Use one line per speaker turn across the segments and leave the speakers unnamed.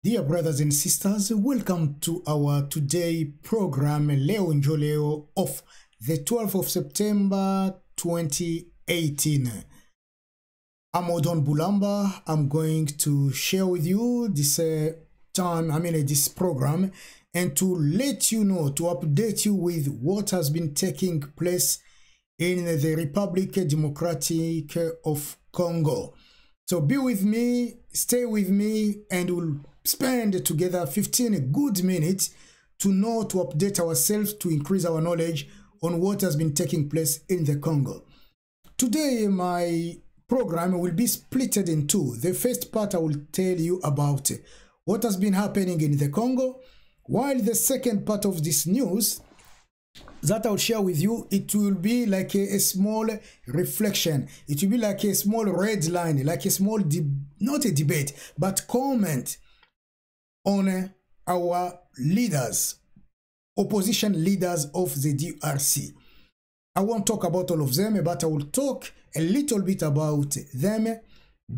Dear brothers and sisters, welcome to our today program Leo NJO of the 12th of September 2018. I'm Odon Bulamba. I'm going to share with you this this program and to let you know, to update you with what has been taking place in the Republic Democratic of Congo. So be with me, stay with me, and we'll spend together 15 good minutes to know, to update ourselves, to increase our knowledge on what has been taking place in the Congo. Today, my program will be split in two. The first part, I will tell you about what has been happening in the Congo, while the second part of this news that I'll share with you, it will be like a small reflection. It will be like a small red line, like a small, not a debate, but comment on our leaders, opposition leaders of the DRC. I won't talk about all of them, but I will talk a little bit about them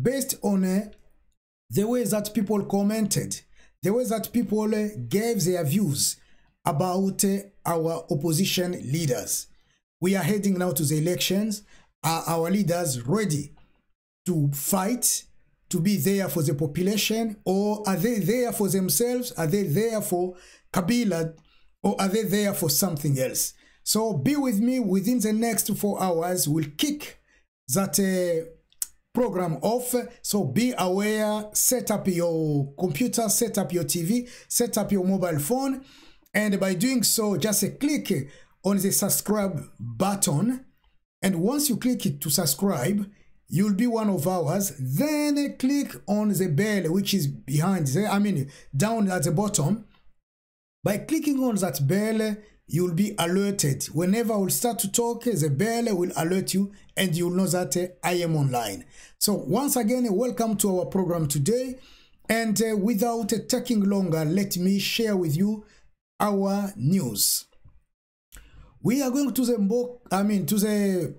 based on the way that people commented, the way that people gave their views about our opposition leaders. We are heading now to the elections. Are our leaders ready to fight, to be there for the population, or are they there for themselves? Are they there for Kabila, or are they there for something else? So be with me. Within the next 4 hours, we'll kick that program off. So be aware, set up your computer, set up your TV, set up your mobile phone. And by doing so, just click on the subscribe button. And once you click it to subscribe, you'll be one of ours. Then click on the bell, which is behind there, down at the bottom. By clicking on that bell, you'll be alerted. Whenever we'll start to talk, the bell will alert you and you'll know that I am online. So once again, welcome to our program today. And without taking longer, let me share with you our news. We are going to the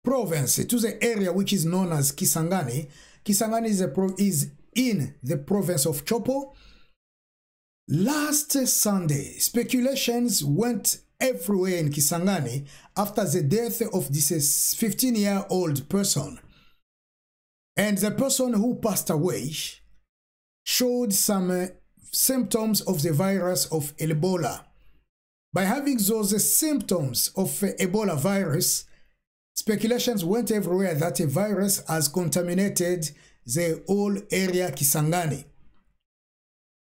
province, to the area which is known as Kisangani. Kisangani is in the province of Chopo. Last Sunday, speculations went everywhere in Kisangani after the death of this 15-year-old person. And the person who passed away showed some symptoms of the virus of Ebola. By having those symptoms of Ebola virus, speculations went everywhere that a virus has contaminated the whole area Kisangani.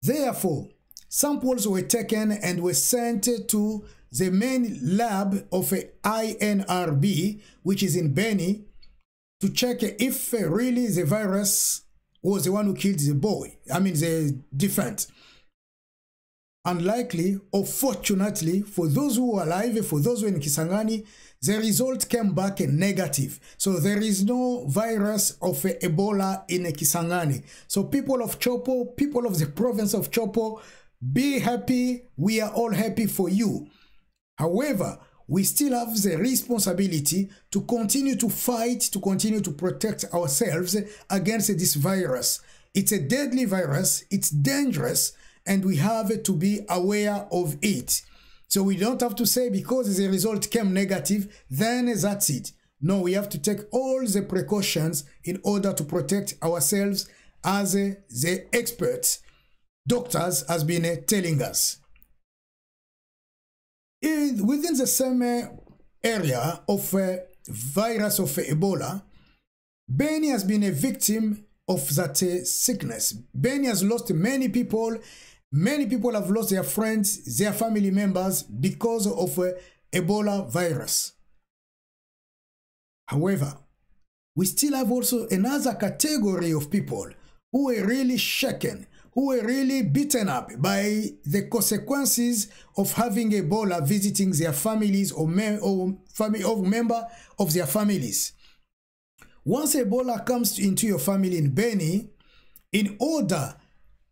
Therefore, samples were taken and were sent to the main lab of INRB, which is in Beni, to check if really the virus was the one who killed the boy. The defendant. Unlikely or fortunately, for those who are alive, for those who are in Kisangani, the result came back negative. So there is no virus of Ebola in Kisangani. So people of Chopo, people of the province of Chopo, be happy. We are all happy for you. However, we still have the responsibility to continue to fight, to continue to protect ourselves against this virus. It's a deadly virus, it's dangerous, and we have to be aware of it. So we don't have to say because the result came negative, then that's it. No, we have to take all the precautions in order to protect ourselves as the experts, doctors, has been telling us. Within the same area of virus of Ebola, Beni has been a victim of that sickness. Beni has lost many people. Many people have lost their friends, their family members because of Ebola virus. However, we still have also another category of people who were really shaken, who were really beaten up by the consequences of having Ebola visiting their families or member of their families. Once Ebola comes into your family in Beni, in order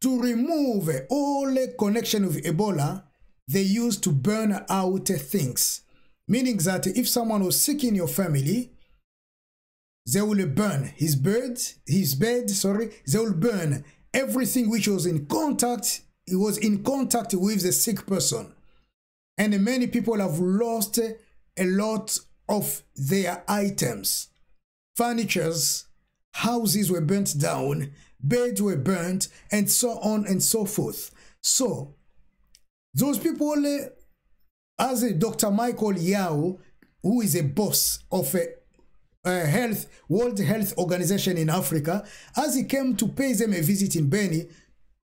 to remove all connection with Ebola, they used to burn out things. Meaning that if someone was sick in your family, they will burn his bed, they will burn everything which was in contact, it was in contact with the sick person. And many people have lost a lot of their items. Furnitures, houses were burnt down, beds were burnt, and so on and so forth. So, those people, as Dr. Michael Yao, who is a boss of a World Health Organization in Africa, as he came to pay them a visit in Beni,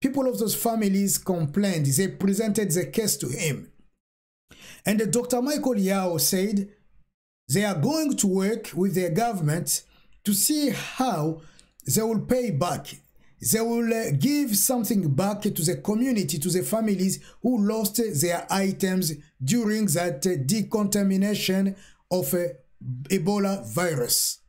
people of those families complained. They presented the case to him. And Dr. Michael Yao said they are going to work with their government to see how they will pay back. They will give something back to the community, to the families who lost their items during that decontamination of Ebola virus.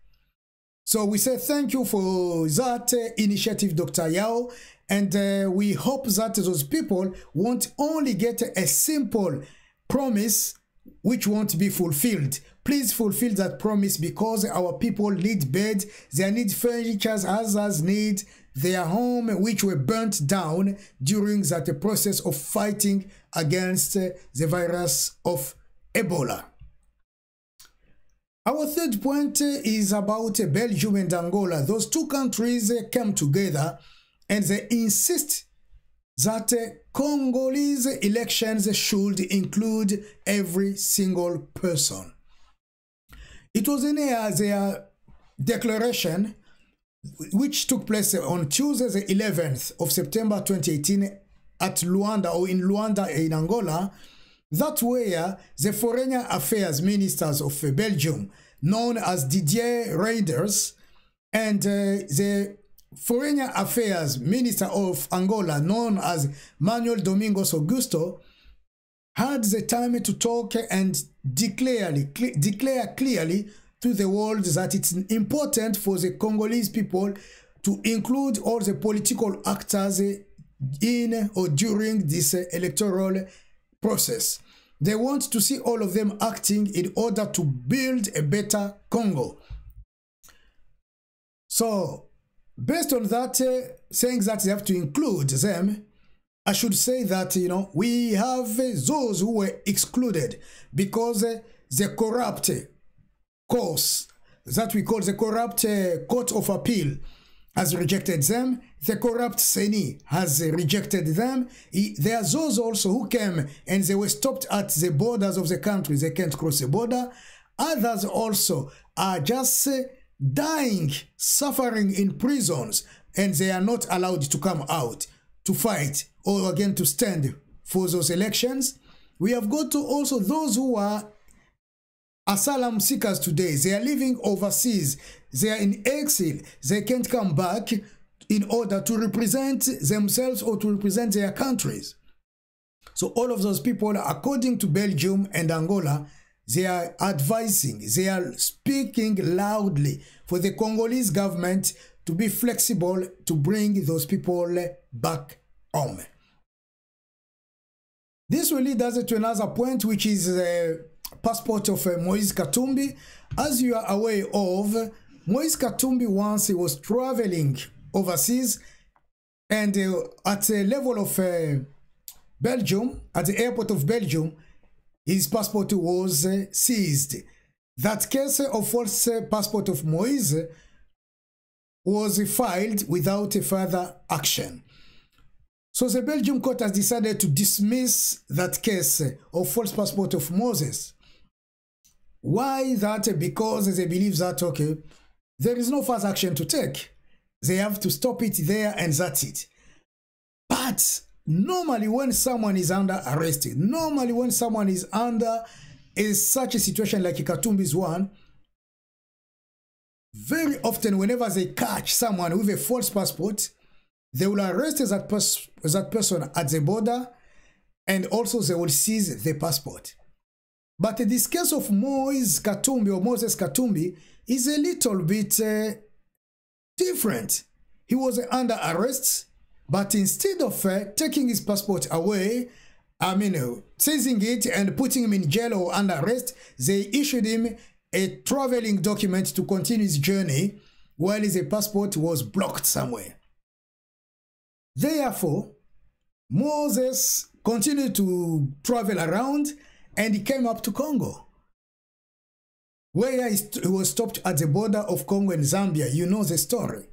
So we say thank you for that initiative, Dr. Yao, and we hope that those people won't only get a simple promise which won't be fulfilled. Please fulfill that promise, because our people need beds, they need furniture, others need their home which were burnt down during that process of fighting against the virus of Ebola. Our third point is about Belgium and Angola. Those two countries came together and they insist that Congolese elections should include every single person. It was in their declaration, which took place on Tuesday, the 11th of September 2018 at Luanda, or in Luanda in Angola, that where the Foreign Affairs Ministers of Belgium, known as Didier Reinders, and the Foreign Affairs Minister of Angola, known as Manuel Domingos Augusto, had the time to talk and declare clearly to the world that it's important for the Congolese people to include all the political actors in or during this electoral process. They want to see all of them acting in order to build a better Congo. So, based on that, saying that they have to include them, I should say that, you know, we have those who were excluded because the corrupt course that we call the corrupt Court of Appeal has rejected them. The corrupt CENI has rejected them. There are those also who came and they were stopped at the borders of the country. They can't cross the border. Others also are just dying, suffering in prisons, and they are not allowed to come out to fight or again to stand for those elections. We have got to also those who are asylum seekers today. They are living overseas. They are in exile. They can't come back in order to represent themselves or to represent their countries. So all of those people, according to Belgium and Angola, they are advising, they are speaking loudly for the Congolese government to be flexible to bring those people back home. This will lead us to another point, which is the passport of Moïse Katumbi. As you are aware of, Moïse Katumbi, once he was traveling overseas, and at the level of Belgium, at the airport of Belgium, his passport was seized. That case of false passport of Moïse was filed without a further action. So the Belgium court has decided to dismiss that case of false passport of Moses. Why that? Because they believe that, okay, there is no further action to take. They have to stop it there and that's it. But normally when someone is under arrest, normally when someone is under such a situation like Katumbi's one, very often whenever they catch someone with a false passport, they will arrest that person at the border, and also they will seize the passport. But this case of Moïse Katumbi or Moses Katumbi is a little bit different. He was under arrest, but instead of taking his passport away, seizing it and putting him in jail or under arrest, they issued him a traveling document to continue his journey while his passport was blocked somewhere. Therefore, Moses continued to travel around and he came up to Congo, where he was stopped at the border of Congo and Zambia. You know the story.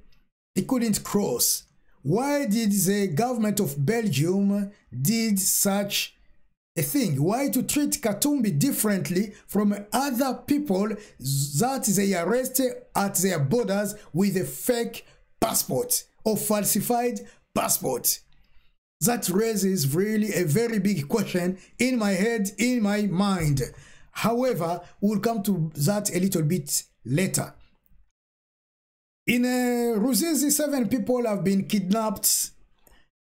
He couldn't cross. Why did the government of Belgium did such a thing? Why to treat Katumbi differently from other people that they arrested at their borders with a fake passport or falsified passport? That raises really a very big question in my head, in my mind. However, we'll come to that a little bit later. In Ruzizi, 7 people have been kidnapped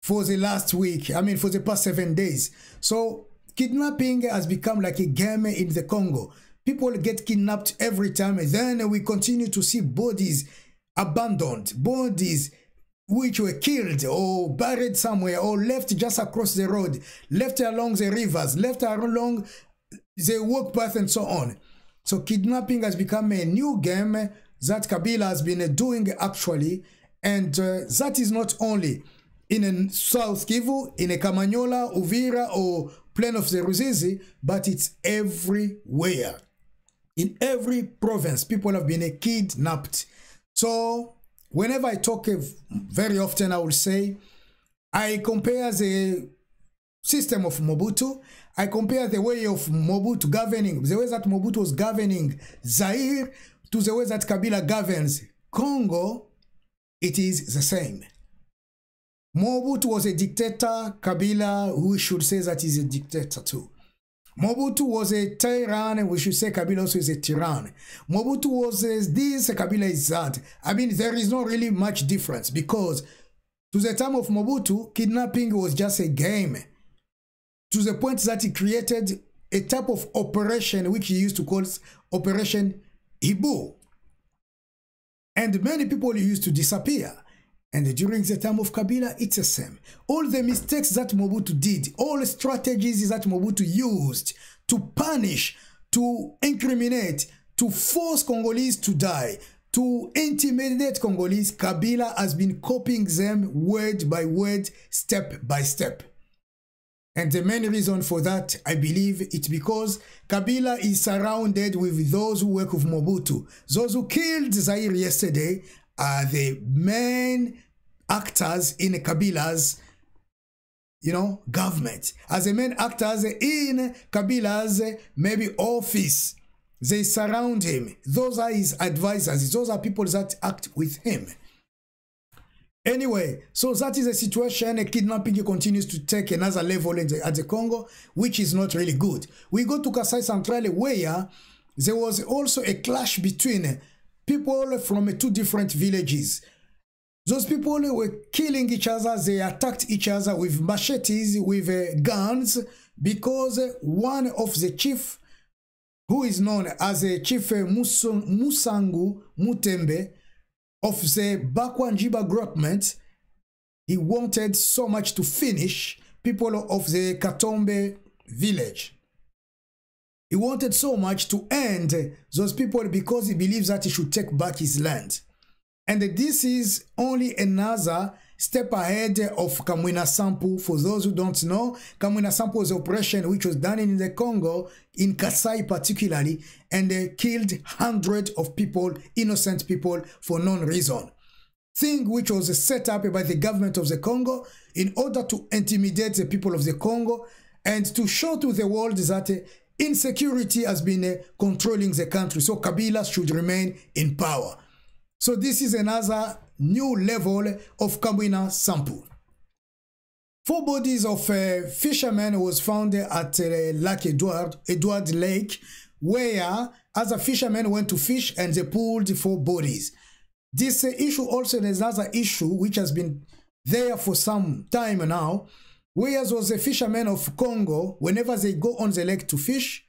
for the last week. I mean, for the past 7 days. So kidnapping has become like a game in the Congo. People get kidnapped every time, and then we continue to see bodies abandoned, bodies which were killed or buried somewhere or left just across the road, left along the rivers, left along the walk path and so on. So kidnapping has become a new game that Kabila has been doing actually, and that is not only in South Kivu, in Kamanyola, Uvira or Plain of the Ruzizi, but it's everywhere. In every province, people have been kidnapped. So whenever I talk, very often I will say, I compare the system of Mobutu, I compare the way of Mobutu governing, the way that Mobutu was governing Zaire, to the way that Kabila governs Congo. It is the same. Mobutu was a dictator. Kabila, we should say that he's a dictator too. Mobutu was a tyrann, and we should say Kabila also is a tyrann. Mobutu was this, Kabila is that. I mean, there is not really much difference, because to the time of Mobutu, kidnapping was just a game, to the point that he created a type of operation which he used to call Operation Ibu. And many people used to disappear. And during the time of Kabila, it's the same. All the mistakes that Mobutu did, all the strategies that Mobutu used to punish, to incriminate, to force Congolese to die, to intimidate Congolese, Kabila has been copying them word by word, step by step. And the main reason for that, I believe, it's because Kabila is surrounded with those who work with Mobutu. Those who killed Zaire yesterday are the main actors in Kabila's, government. As the main actors in Kabila's maybe office, they surround him. Those are his advisors. Those are people that act with him. Anyway, so that is a situation. Kidnapping continues to take another level at the Congo, which is not really good. We go to Kasai Centrale, where there was also a clash between people from 2 different villages. Those people were killing each other. They attacked each other with machetes, with guns, because one of the chief, who is known as a Chief Musangu Mutembe, of the Bakwanjiba government, he wanted so much to finish people of the Katombe village. He wanted so much to end those people because he believes that he should take back his land. And this is only another step ahead of Kamwina Sampu. For those who don't know, Kamwina Sampu was an operation which was done in the Congo, in Kasai particularly, and they killed hundreds of people, innocent people, for no reason. Thing which was set up by the government of the Congo in order to intimidate the people of the Congo and to show to the world that insecurity has been controlling the country. So Kabila should remain in power. So this is another new level of Kamwina Sampu. 4 bodies of fishermen was found at Lake Edward Lake, where other fishermen went to fish and they pulled 4 bodies. This issue also is another issue which has been there for some time now, whereas was the fishermen of Congo, whenever they go on the lake to fish,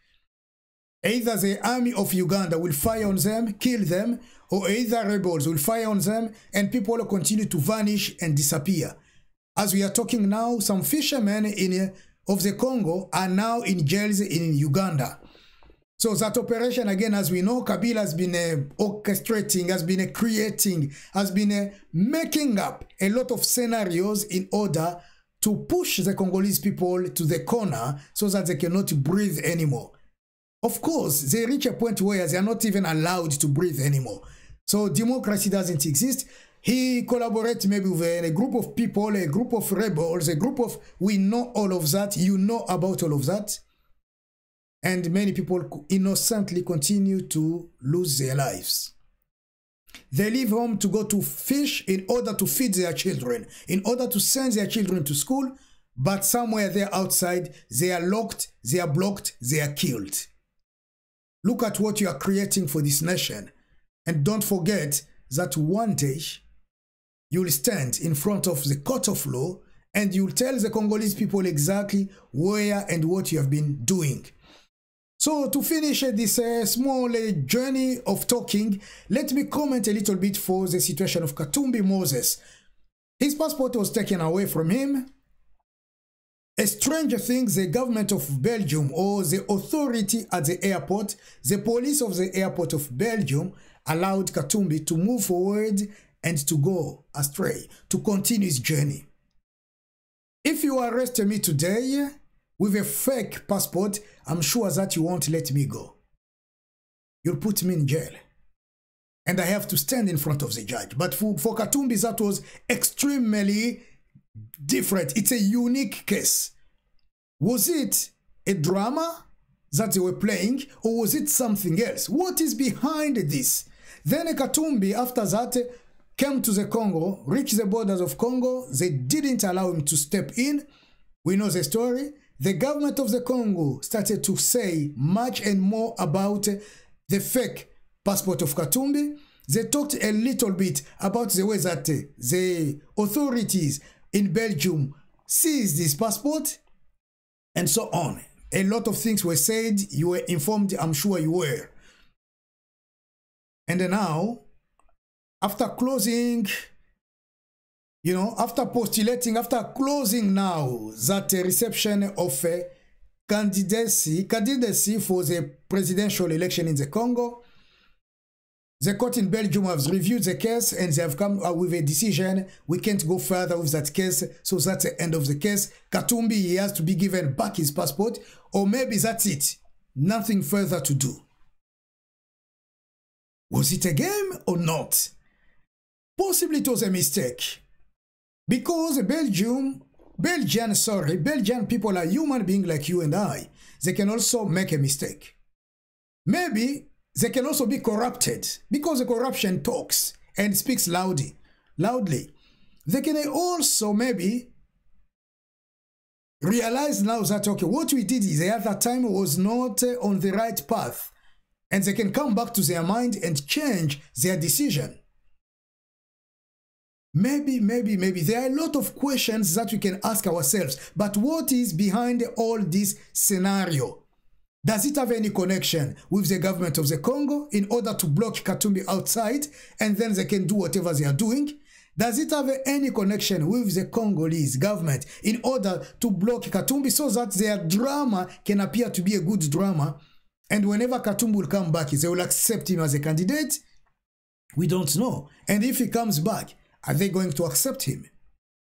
either the army of Uganda will fire on them, kill them, or either rebels will fire on them, and people will continue to vanish and disappear. As we are talking now, some fishermen of the Congo are now in jails in Uganda. So that operation, again, as we know, Kabila has been orchestrating, has been creating, has been making up a lot of scenarios in order to push the Congolese people to the corner so that they cannot breathe anymore. Of course, they reach a point where they are not even allowed to breathe anymore. So democracy doesn't exist. He collaborates maybe with a group of people, a group of rebels, a group of, we know all of that, you know about all of that. And many people innocently continue to lose their lives. They leave home to go to fish in order to feed their children, in order to send their children to school, but somewhere there outside, they are locked, they are blocked, they are killed. Look at what you are creating for this nation. And don't forget that one day, you will stand in front of the court of law and you will tell the Congolese people exactly where and what you have been doing. So to finish this small journey of talking, let me comment a little bit for the situation of Katumbi Moses. His passport was taken away from him. A stranger thing, the government of Belgium or the authority at the airport, the police of the airport of Belgium allowed Katumbi to move forward and to go astray, to continue his journey. If you arrest me today with a fake passport, I'm sure that you won't let me go. You'll put me in jail. And I have to stand in front of the judge. But for Katumbi, that was extremely different. It's a unique case. Was it a drama that they were playing, or was it something else? What is behind this? Then Katumbi, after that, came to the Congo, reached the borders of Congo. They didn't allow him to step in. We know the story. The government of the Congo started to say much and more about the fake passport of Katumbi. They talked a little bit about the way that the authorities in Belgium seized this passport and so on. A lot of things were said. You were informed, I'm sure you were. And then now, after closing, you know, after postulating, after closing now that reception of candidacy for the presidential election in the Congo, the court in Belgium has reviewed the case and they have come up with a decision. We can't go further with that case, so that's the end of the case. Katumbi, he has to be given back his passport, or maybe that's it. Nothing further to do. Was it a game or not? Possibly it was a mistake. Because Belgian people are human beings like you and I. They can also make a mistake. Maybe they can also be corrupted because the corruption talks and speaks loudly. They can also maybe realize now that, okay, what we did the other time was not on the right path. And they can come back to their mind and change their decision. Maybe. There are a lot of questions that we can ask ourselves. But what is behind all this scenario? Does it have any connection with the government of the Congo in order to block Katumbi outside and then they can do whatever they are doing? Does it have any connection with the Congolese government in order to block Katumbi so that their drama can appear to be a good drama? And whenever Katumbi will come back, they will accept him as a candidate? We don't know. And if he comes back, are they going to accept him?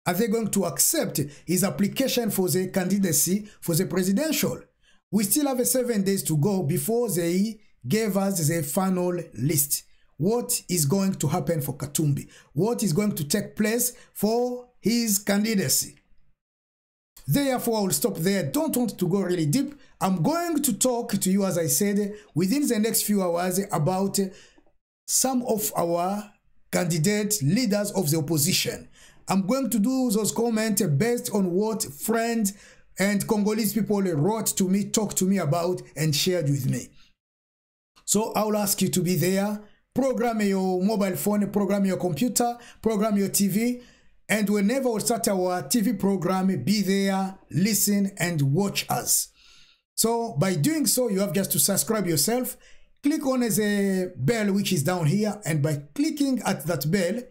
Are they going to accept his application for the candidacy for the presidential? We still have 7 days to go before they gave us the final list. What is going to happen for Katumbi? What is going to take place for his candidacy? Therefore, I will stop there. Don't want to go really deep. I'm going to talk to you, as I said, within the next few hours about some of our candidate leaders of the opposition. I'm going to do those comments based on what friends and Congolese people wrote to me, talked to me about, and shared with me. So I will ask you to be there. Program your mobile phone, program your computer, program your TV, and whenever we start our TV program, be there, listen, and watch us. So by doing so, you have just to subscribe yourself. Click on the bell which is down here, and by clicking at that bell,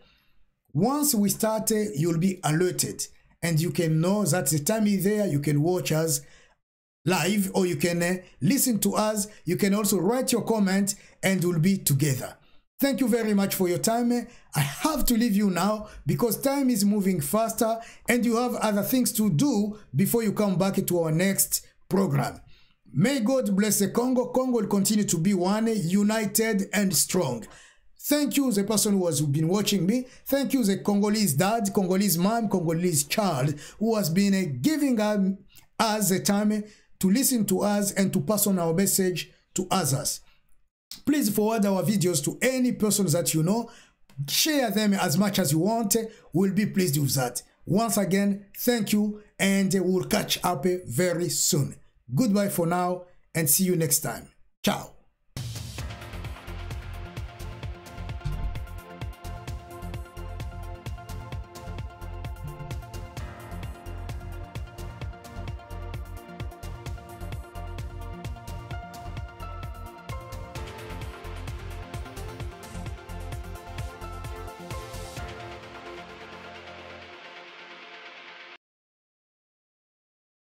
once we start, you'll be alerted and you can know that the time is there, you can watch us live, or you can listen to us. You can also write your comment and we'll be together. Thank you very much for your time. I have to leave you now because time is moving faster and you have other things to do before you come back to our next program. May God bless the Congo. Congo will continue to be one, united and strong. Thank you, the person who has been watching me. Thank you, the Congolese dad, Congolese mom, Congolese child who has been giving us the time to listen to us and to pass on our message to others. Please forward our videos to any persons that you know. Share them as much as you want. We'll be pleased with that. Once again, thank you, and we'll catch up very soon. Goodbye for now, and see you next time. Ciao.